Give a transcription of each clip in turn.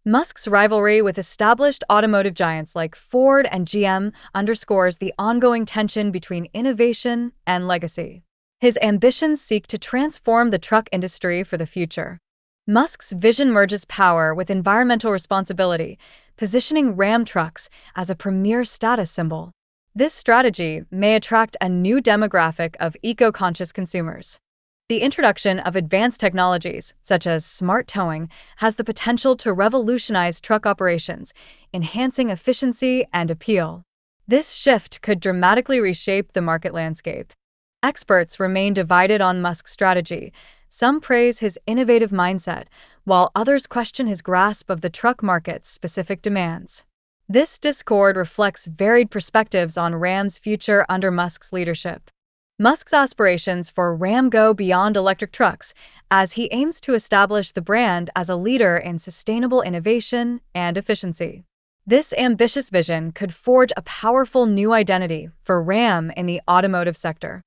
Musk's rivalry with established automotive giants like Ford and GM underscores the ongoing tension between innovation and legacy. His ambitions seek to transform the truck industry for the future. Musk's vision merges power with environmental responsibility, positioning Ram trucks as a premier status symbol. This strategy may attract a new demographic of eco-conscious consumers. The introduction of advanced technologies, such as smart towing, has the potential to revolutionize truck operations, enhancing efficiency and appeal. This shift could dramatically reshape the market landscape. Experts remain divided on Musk's strategy. Some praise his innovative mindset, while others question his grasp of the truck market's specific demands. This discord reflects varied perspectives on Ram's future under Musk's leadership. Musk's aspirations for Ram go beyond electric trucks, as he aims to establish the brand as a leader in sustainable innovation and efficiency. This ambitious vision could forge a powerful new identity for Ram in the automotive sector.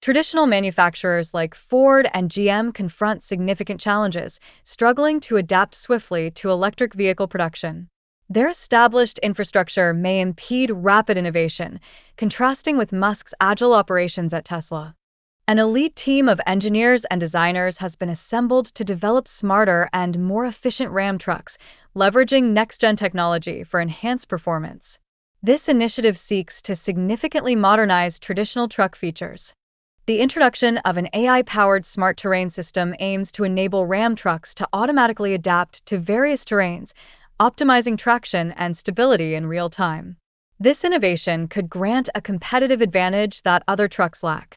Traditional manufacturers like Ford and GM confront significant challenges, struggling to adapt swiftly to electric vehicle production. Their established infrastructure may impede rapid innovation, contrasting with Musk's agile operations at Tesla. An elite team of engineers and designers has been assembled to develop smarter and more efficient Ram trucks, leveraging next-gen technology for enhanced performance. This initiative seeks to significantly modernize traditional truck features. The introduction of an AI-powered smart terrain system aims to enable Ram trucks to automatically adapt to various terrains, optimizing traction and stability in real time. This innovation could grant a competitive advantage that other trucks lack.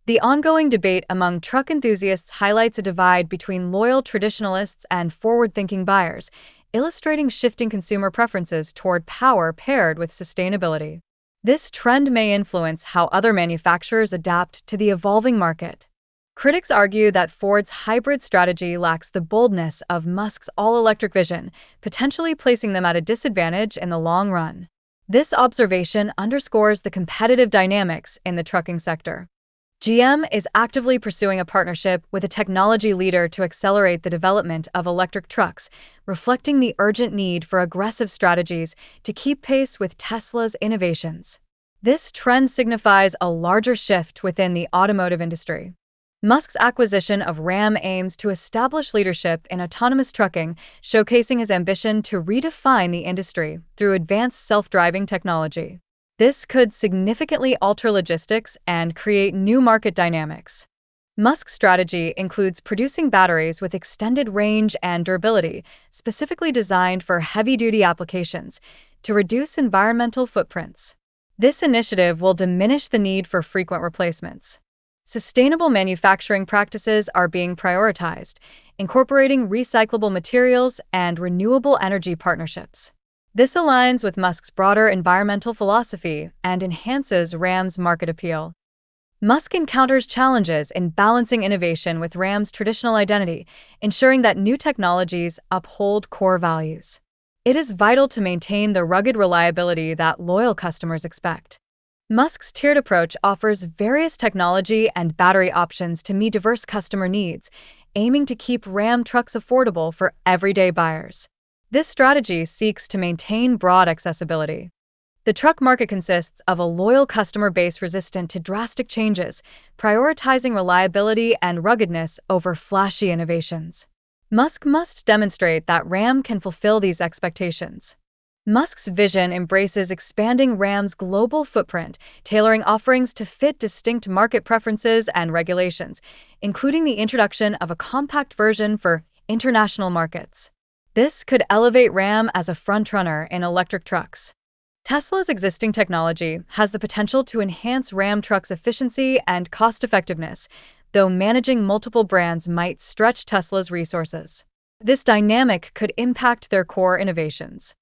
The ongoing debate among truck enthusiasts highlights a divide between loyal traditionalists and forward-thinking buyers, illustrating shifting consumer preferences toward power paired with sustainability. This trend may influence how other manufacturers adapt to the evolving market. Critics argue that Ford's hybrid strategy lacks the boldness of Musk's all-electric vision, potentially placing them at a disadvantage in the long run. This observation underscores the competitive dynamics in the trucking sector. GM is actively pursuing a partnership with a technology leader to accelerate the development of electric trucks, reflecting the urgent need for aggressive strategies to keep pace with Tesla's innovations. This trend signifies a larger shift within the automotive industry. Musk's acquisition of Ram aims to establish leadership in autonomous trucking, showcasing his ambition to redefine the industry through advanced self-driving technology. This could significantly alter logistics and create new market dynamics. Musk's strategy includes producing batteries with extended range and durability, specifically designed for heavy-duty applications, to reduce environmental footprints. This initiative will diminish the need for frequent replacements. Sustainable manufacturing practices are being prioritized, incorporating recyclable materials and renewable energy partnerships. This aligns with Musk's broader environmental philosophy and enhances Ram's market appeal. Musk encounters challenges in balancing innovation with Ram's traditional identity, ensuring that new technologies uphold core values. It is vital to maintain the rugged reliability that loyal customers expect. Musk's tiered approach offers various technology and battery options to meet diverse customer needs, aiming to keep Ram trucks affordable for everyday buyers. This strategy seeks to maintain broad accessibility. The truck market consists of a loyal customer base resistant to drastic changes, prioritizing reliability and ruggedness over flashy innovations. Musk must demonstrate that Ram can fulfill these expectations. Musk's vision embraces expanding Ram's global footprint, tailoring offerings to fit distinct market preferences and regulations, including the introduction of a compact version for international markets. This could elevate Ram as a frontrunner in electric trucks. Tesla's existing technology has the potential to enhance Ram trucks' efficiency and cost-effectiveness, though managing multiple brands might stretch Tesla's resources. This dynamic could impact their core innovations.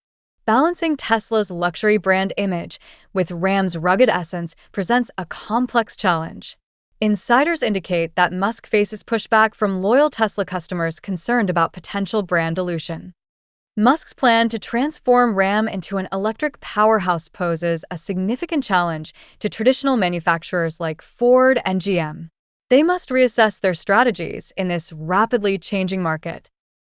Balancing Tesla's luxury brand image with Ram's rugged essence presents a complex challenge. Insiders indicate that Musk faces pushback from loyal Tesla customers concerned about potential brand dilution. Musk's plan to transform Ram into an electric powerhouse poses a significant challenge to traditional manufacturers like Ford and GM. They must reassess their strategies in this rapidly changing market.